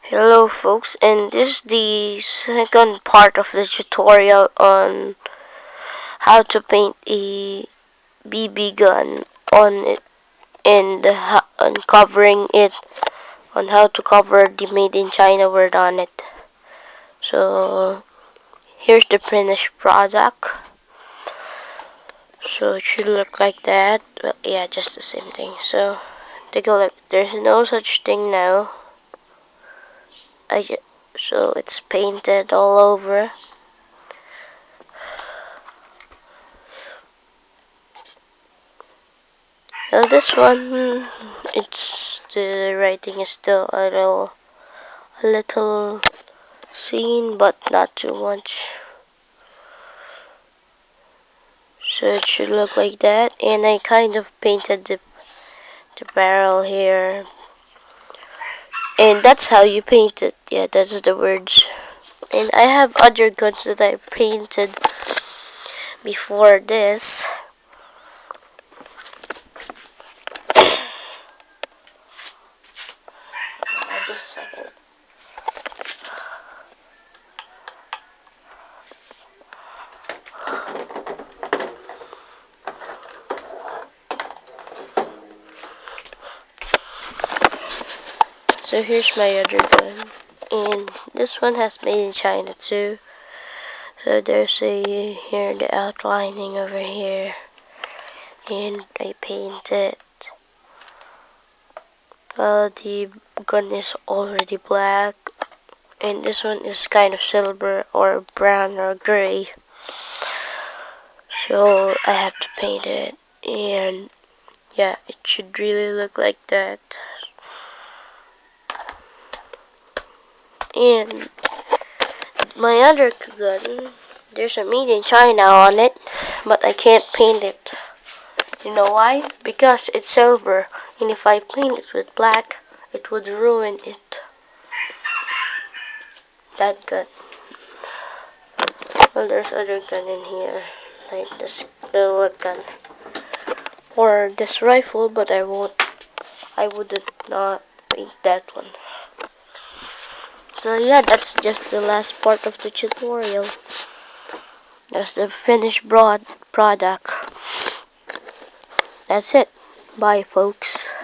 Hello folks, and this is the second part of the tutorial on how to paint a BB gun on it and on covering it, on how to cover the made in China word on it. So here's the finished product. So it should look like that. Well, yeah, just the same thing. So take a look. There's no such thing now. So it's painted all over. Well, this one, the writing is still a little seen, but not too much. So it should look like that, and I kind of painted the barrel here, and that's how you paint it. Yeah, that's the words. And I have other guns that I painted before this. Just a second. So here's my other gun, and this one has made in China too. So there's here the outlining over here, and I painted. The gun is already black, and this one is kind of silver or brown or gray. So I have to paint it, and yeah, it should really look like that. And my other gun, there's a made in China on it, but I can't paint it. You know why? Because it's silver, and if I paint it with black, it would ruin it. That gun. Well, there's other gun in here, like this little gun, or this rifle, but I wouldn't not paint that one. So yeah, that's just the last part of the tutorial. That's the finished product. That's it. Bye, folks.